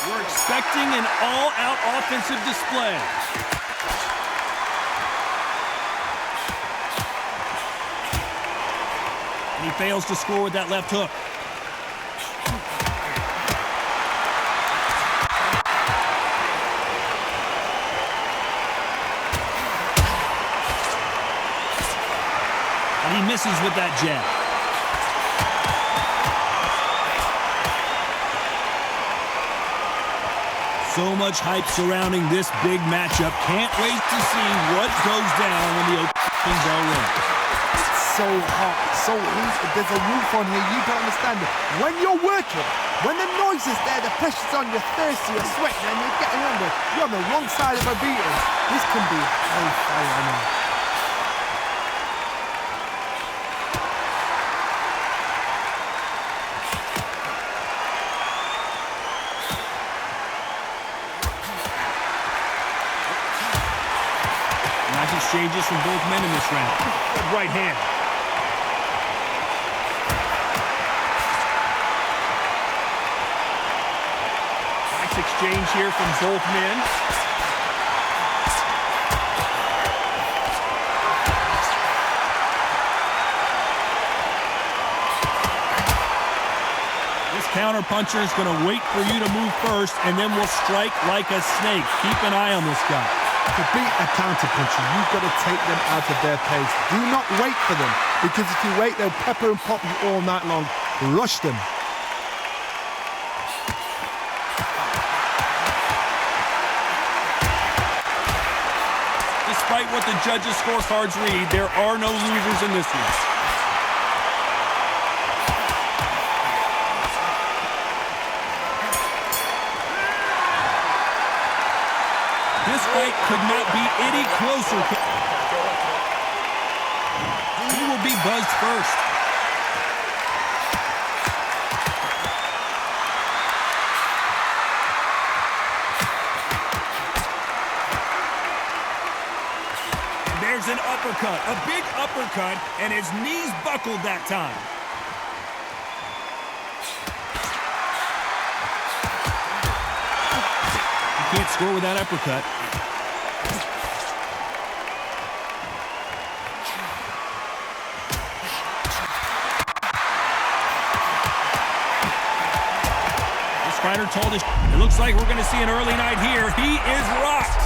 We're expecting an all-out offensive display. And he fails to score with that left hook. And he misses with that jab. So much hype surrounding this big matchup. Can't wait to see what goes down when the opening bell rings. It's so hot, so heated. There's a roof on here. You don't understand it. When you're working, when the noise is there, the pressure's on, you're thirsty, you're sweating, and you're getting hungry. You're on the wrong side of a beating. This can be hellfire, I know. Exchanges from both men in this round. Good right hand. Nice exchange here from both men. This counter-puncher is going to wait for you to move first, and then will strike like a snake. Keep an eye on this guy. To beat a counter-puncher, you've got to take them out of their pace. Do not wait for them, because if you wait, they'll pepper and pop you all night long. Rush them. Despite what the judges' scorecards read, there are no losers in this one. This fight could not be any closer. He will be buzzed first. There's an uppercut, a big uppercut, and his knees buckled that time. He can't score with that uppercut. Fighter told us it looks like we're going to see an early night here. He is rocked.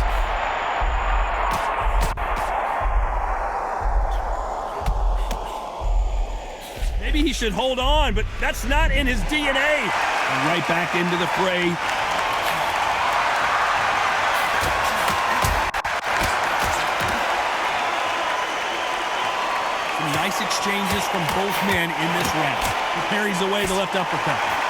Maybe he should hold on, but that's not in his DNA. And right back into the fray. Some nice exchanges from both men in this round. He parries away the left uppercut.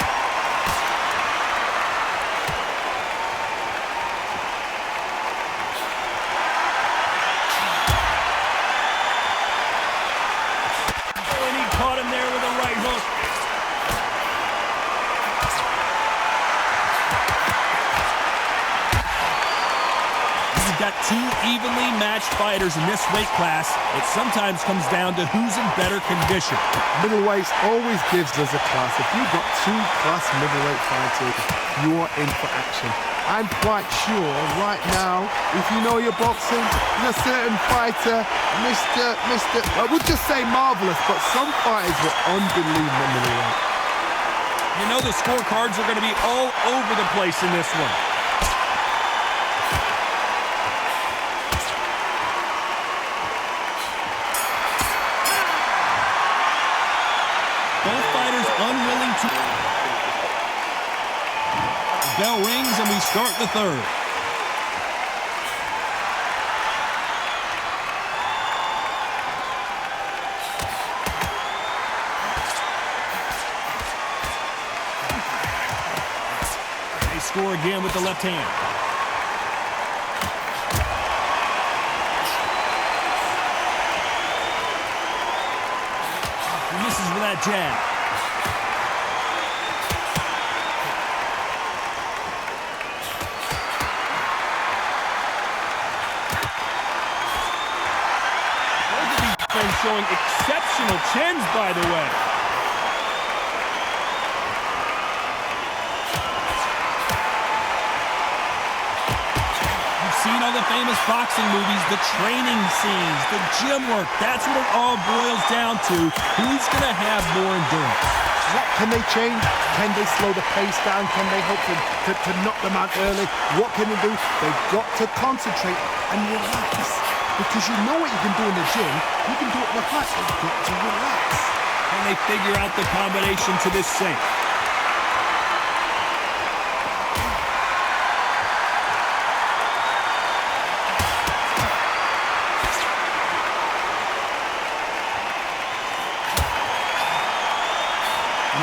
Two evenly matched fighters in this weight class. It sometimes comes down to who's in better condition. Middleweight always gives us a class. If you've got two class middleweight fighters, you're in for action. I'm quite sure right now, if you know your boxing, there's a certain fighter, I would just say marvelous, but some fighters were unbelievable middleweight. You know the scorecards are going to be all over the place in this one. Both fighters unwilling to... The bell rings and we start the third. They score again with the left hand. He misses with that jab. Showing exceptional chins, by the way. seen all the famous boxing movies, the training scenes, the gym work. That's what it all boils down to. Who's going to have more endurance? What can they change? Can they slow the pace down? Can they hope to knock them out early? What can they do? They've got to concentrate and relax. Because you know what you can do in the gym. You can do it in the fight. You've got to relax. Can they figure out the combination to this sink?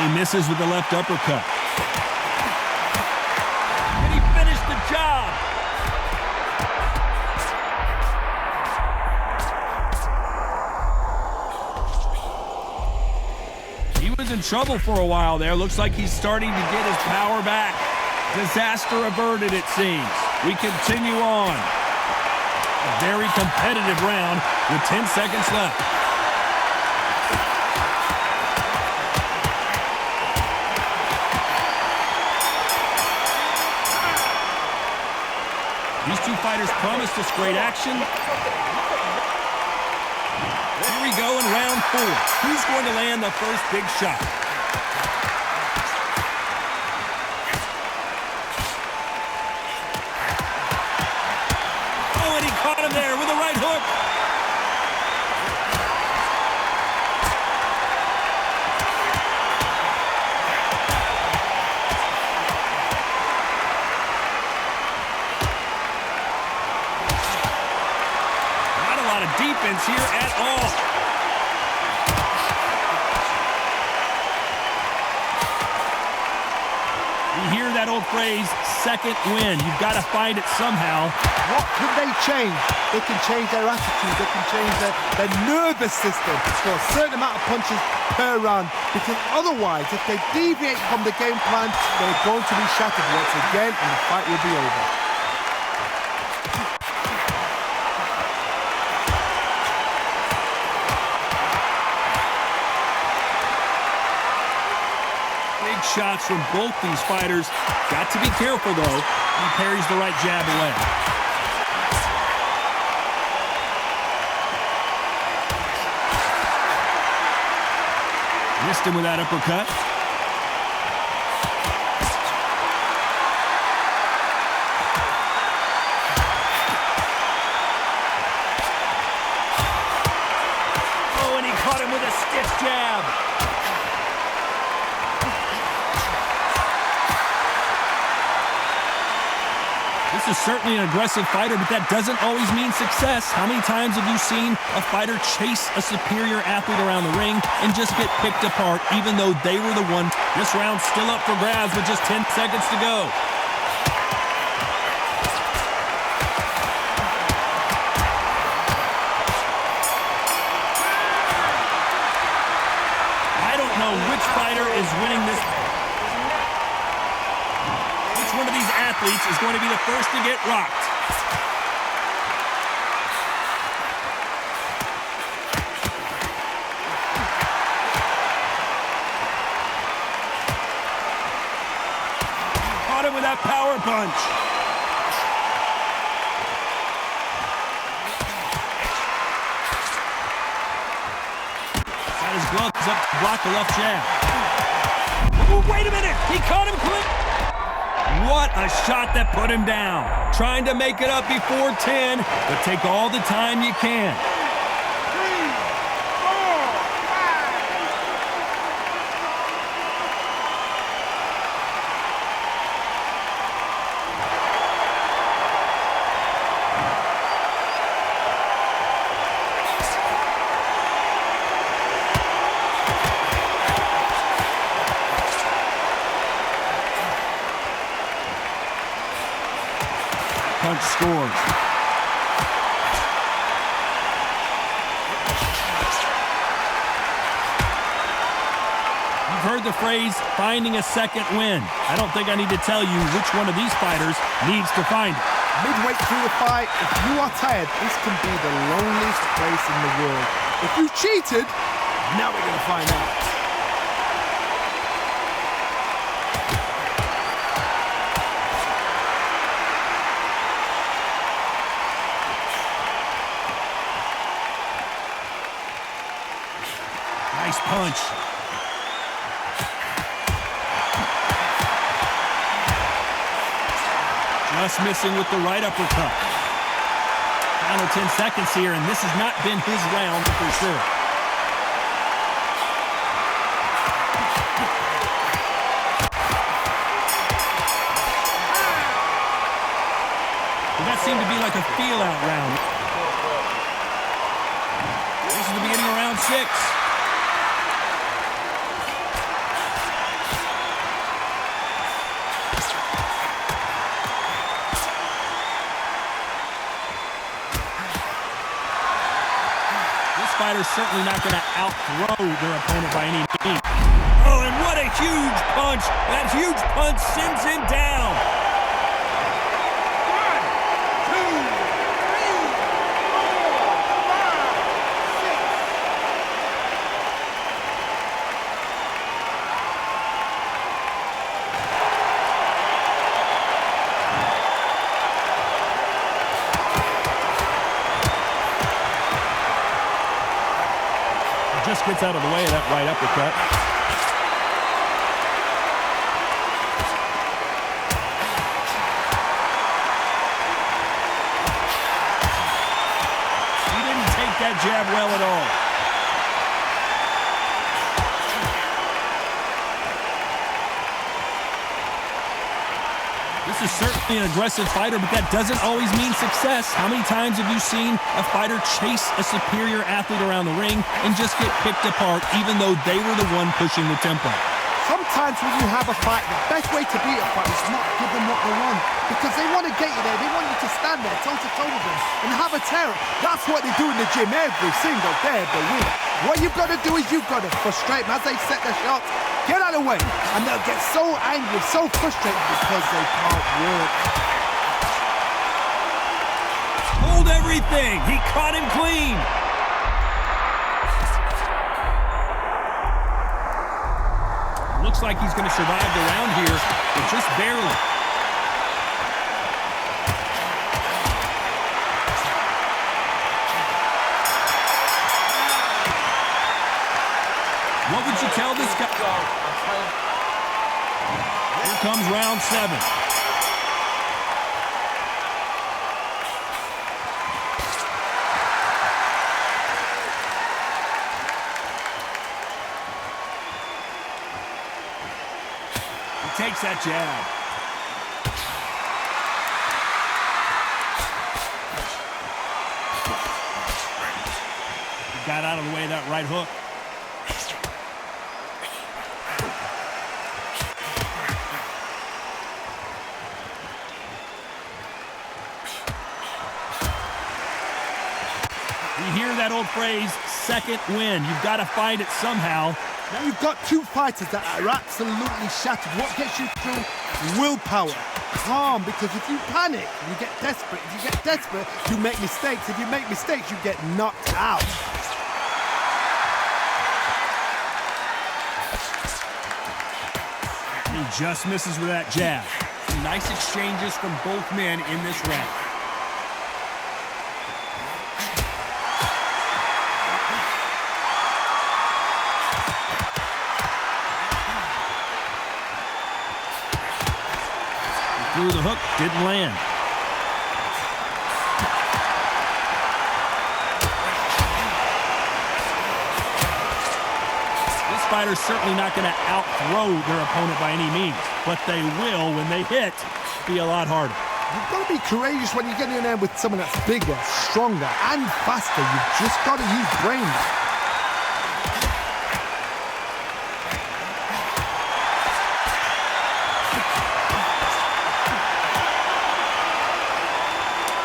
He misses with the left uppercut. And he finished the job. He was in trouble for a while there. Looks like he's starting to get his power back. Disaster averted, it seems. We continue on. A very competitive round with 10 seconds left. These two fighters promised us great action. Here we go in round 4. Who's going to land the first big shot? Oh, and he caught him there with a right hook. Defense here at all. You hear that old phrase, second win. You've got to find it somehow. What can they change? They can change their attitude. They can change their nervous system for a certain amount of punches per round. Because otherwise, if they deviate from the game plan, they're going to be shattered once again and the fight will be over. Shots from both these fighters. Got to be careful, though. He parries the right jab away. Missed him with that uppercut. Oh, and he caught him with a stiff jab. This is certainly an aggressive fighter, but that doesn't always mean success. How many times have you seen a fighter chase a superior athlete around the ring and just get picked apart, even though they were the one? This round's still up for grabs with just 10 seconds to go. I don't know which fighter is winning this. One of these athletes is going to be the first to get rocked. Caught him with that power punch. Got his gloves up to block the left jab. Oh, wait a minute! He caught him quick! What a shot that put him down. Trying to make it up before 10, but take all the time you can. 3. Punch scores. You've heard the phrase, finding a second win. I don't think I need to tell you which one of these fighters needs to find it. Midway through the fight, if you are tired, this can be the loneliest place in the world. If you cheated, now we're going to find out. punch. Just missing with the right uppercut. Final 10 seconds here, and this has not been his round for sure. Well, that seemed to be like a feel-out round. This is the beginning of round 6. Fighter's certainly not going to outthrow their opponent by any means. Oh, and what a huge punch. That huge punch sends him down. 1, 2, 3. Just gets out of the way of that right uppercut. He didn't take that jab well at all. This is certainly an aggressive fighter, but that doesn't always mean success. How many times have you seen a fighter chase a superior athlete around the ring and just get picked apart even though they were the one pushing the tempo? Sometimes when you have a fight, the best way to beat a fight is not give them what they want. Because they want to get you there. They want you to stand there toe-to-toe with them and have a terror. That's what they do in the gym every single day of the week. What you've got to do is you've got to frustrate them as they set their shots. Get out of the way. And they'll get so angry, so frustrated because they can't work. Hold everything. He caught him clean. Looks like he's going to survive the round here, but just barely. What would you tell this guy? Here comes round 7. Takes that jab. He got out of the way of that right hook. You hear that old phrase, second win. You've got to find it somehow. Now you've got two fighters that are absolutely shattered. What gets you through? Willpower. Calm, because if you panic, you get desperate. If you get desperate, you make mistakes. If you make mistakes, you get knocked out. He just misses with that jab. Some nice exchanges from both men in this round. Threw the hook, didn't land. This fighter's certainly not going to outthrow their opponent by any means, but they will, when they hit, be a lot harder. You've got to be courageous when you get in there with someone that's bigger, stronger, and faster. You've just got to use brain.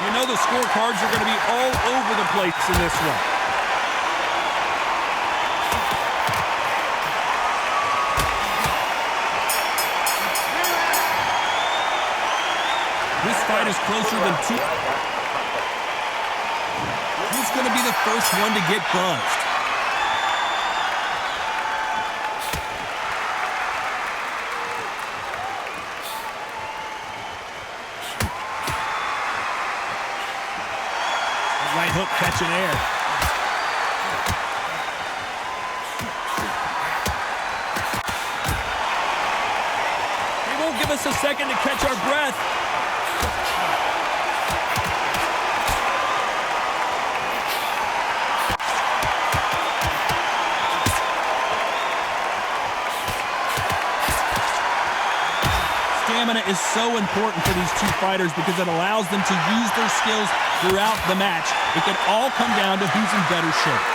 You know the scorecards are going to be all over the place in this one. This fight is closer than two. Who's going to be the first one to get buzzed? Right hook catching air. give us a second to catch our breath. Stamina is so important for these two fighters because it allows them to use their skills throughout the match. It can all come down to who's in better shape.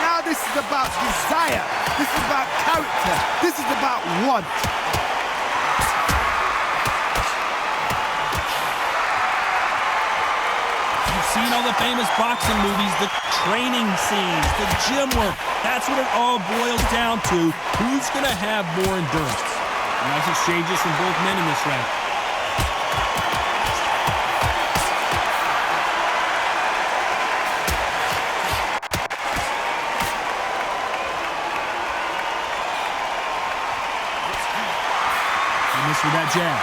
Now this is about desire. This is about character. This is about want. You've seen all the famous boxing movies, the training scenes, the gym work. That's what it all boils down to. Who's going to have more endurance? Nice exchanges from both men in this round. He missed with that jab.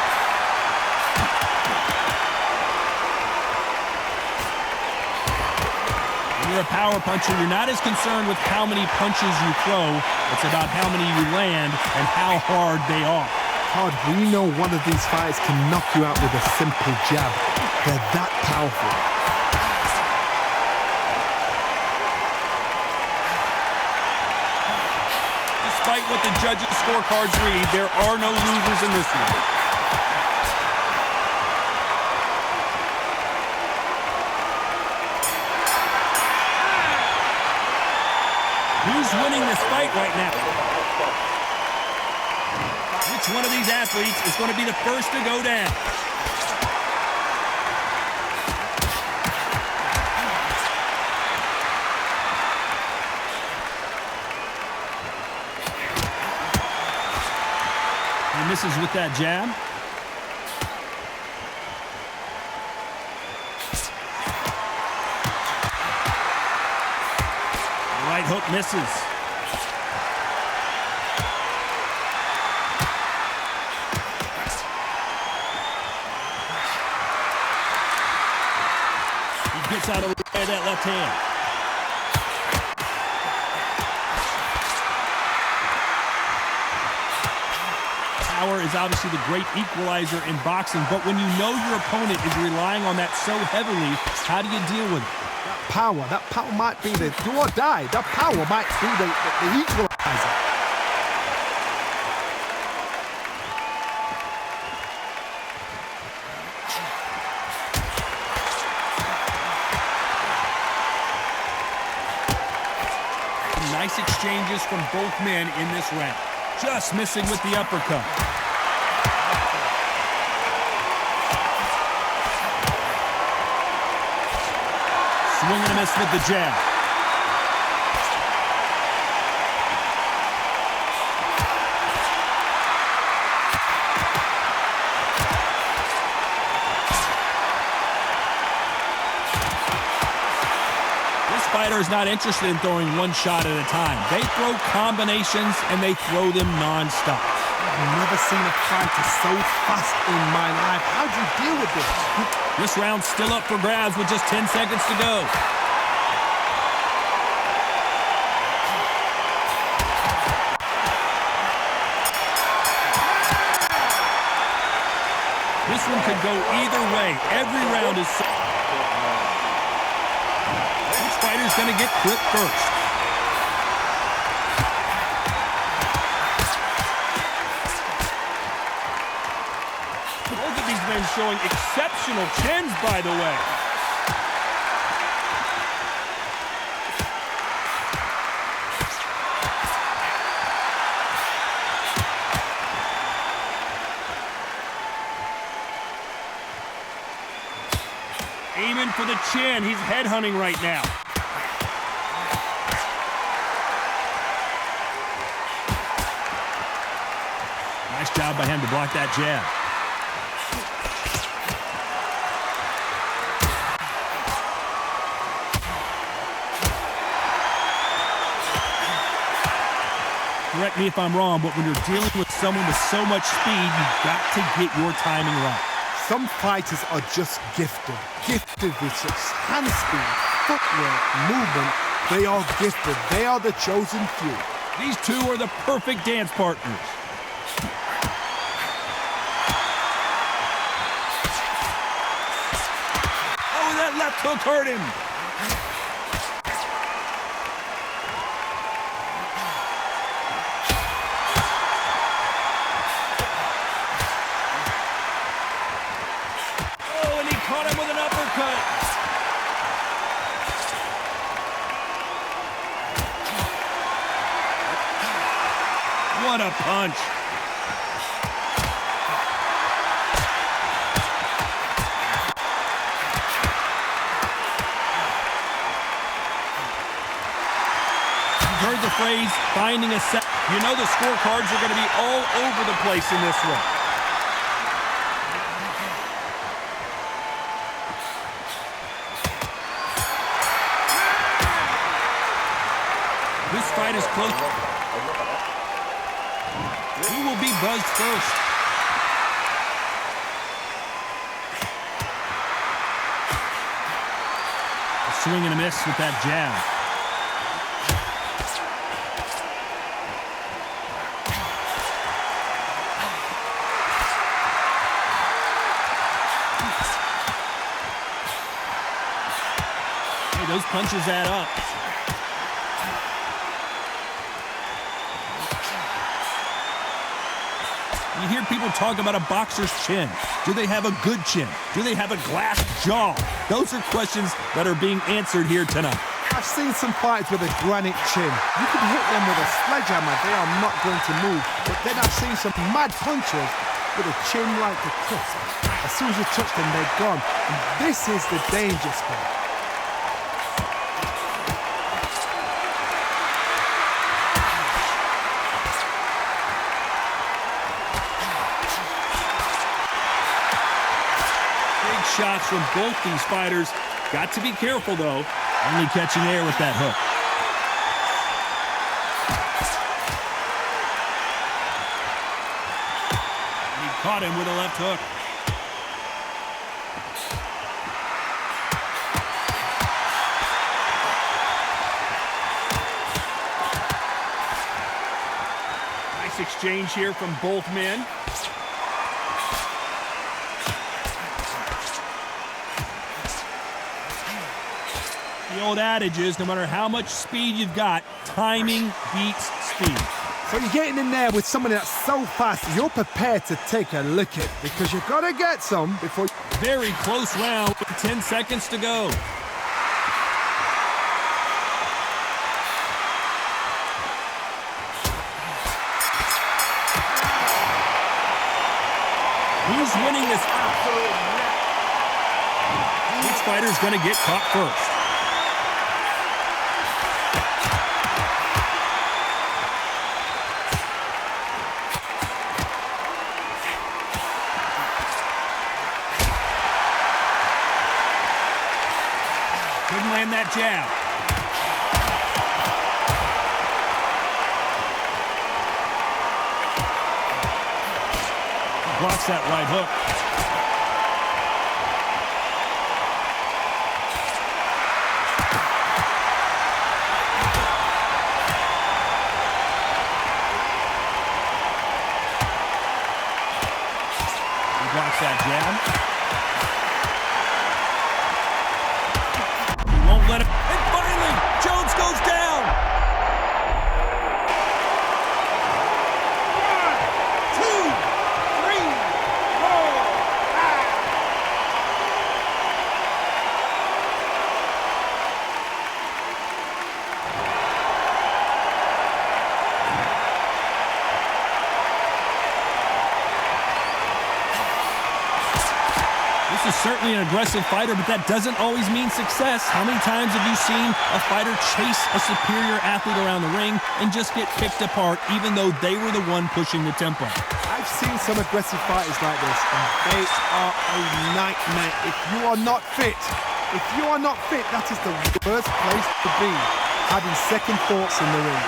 When you're a power puncher, you're not as concerned with how many punches you throw. It's about how many you land and how hard they are. Todd, we know one of these fighters can knock you out with a simple jab. They're that powerful. Despite what the judges' scorecards read, there are no losers in this one. Who's winning this fight right now? Which one of these athletes is going to be the first to go down? He misses with that jab. Right hook misses. He gets out of that left hand. Power is obviously the great equalizer in boxing, but when you know your opponent is relying on that so heavily, how do you deal with it? That power might be the do or die. That power might be the equalizer. Nice exchanges from both men in this round. Just missing with the uppercut. Swing and a miss with the jab. This fighter is not interested in throwing one shot at a time. They throw combinations and they throw them non-stop. I've never seen a fighter so fast in my life. How do you deal with this? This round's still up for grabs with just 10 seconds to go. This one could go either way. Every round is... Which fighter's going to get clipped first? Both of these men showing exceptional chins, by the way. Aiming for the chin. He's headhunting right now. Nice job by him to block that jab. Correct me if I'm wrong, but when you're dealing with someone with so much speed, you've got to get your timing right. Some fighters are just gifted with such hand speed, footwork, movement. They are gifted. They are the chosen few. These two are the perfect dance partners. left hook hurt him. Oh, and he caught him with an uppercut. What a punch. Heard the phrase, finding a set. You know the scorecards are going to be all over the place in this one. This fight is close. Who will be buzzed first? A swing and a miss with that jab. Those punches add up. You hear people talk about a boxer's chin. Do they have a good chin? Do they have a glass jaw? Those are questions that are being answered here tonight. I've seen some fights with a granite chin. You can hit them with a sledgehammer, they are not going to move. But then I've seen some mad punchers with a chin like a crisp. As soon as you touch them, they're gone. And this is the danger spot. Shots from both these fighters. Got to be careful, though. Only catching air with that hook. He caught him with a left hook. Nice exchange here from both men. The old adage is, no matter how much speed you've got, timing beats speed. So you're getting in there with someone that's so fast, you're prepared to take a lick at, because you've got to get some before... Very close round with 10 seconds to go. Who's winning this? Which fighter's going to get caught first? Couldn't land that jab. Blocks that right hook. He blocks that jab. Let him, and finally, Jones goes down. 1, 2, 3, 4. This is certainly an aggressive fighter, but that doesn't always mean success. How many times have you seen a fighter chase a superior athlete around the ring and just get picked apart even though they were the one pushing the tempo? I've seen some aggressive fighters like this, and they are a nightmare. If you are not fit, that is the worst place to be, having second thoughts in the ring.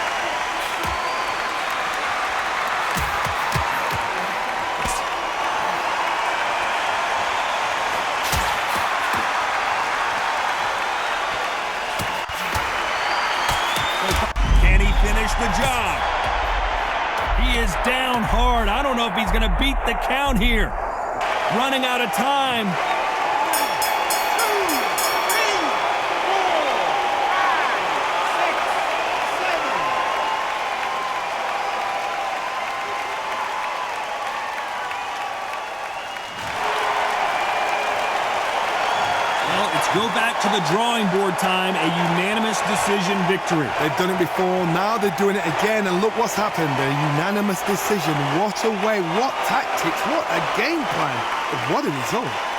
Can he finish the job? He is down hard. I don't know if he's going to beat the count here. Running out of time. 1, 2, 3. It's go back to the drawing board time, a unanimous decision victory. They've done it before, now they're doing it again, and look what's happened. A unanimous decision. What a way, what tactics, what a game plan. What a result.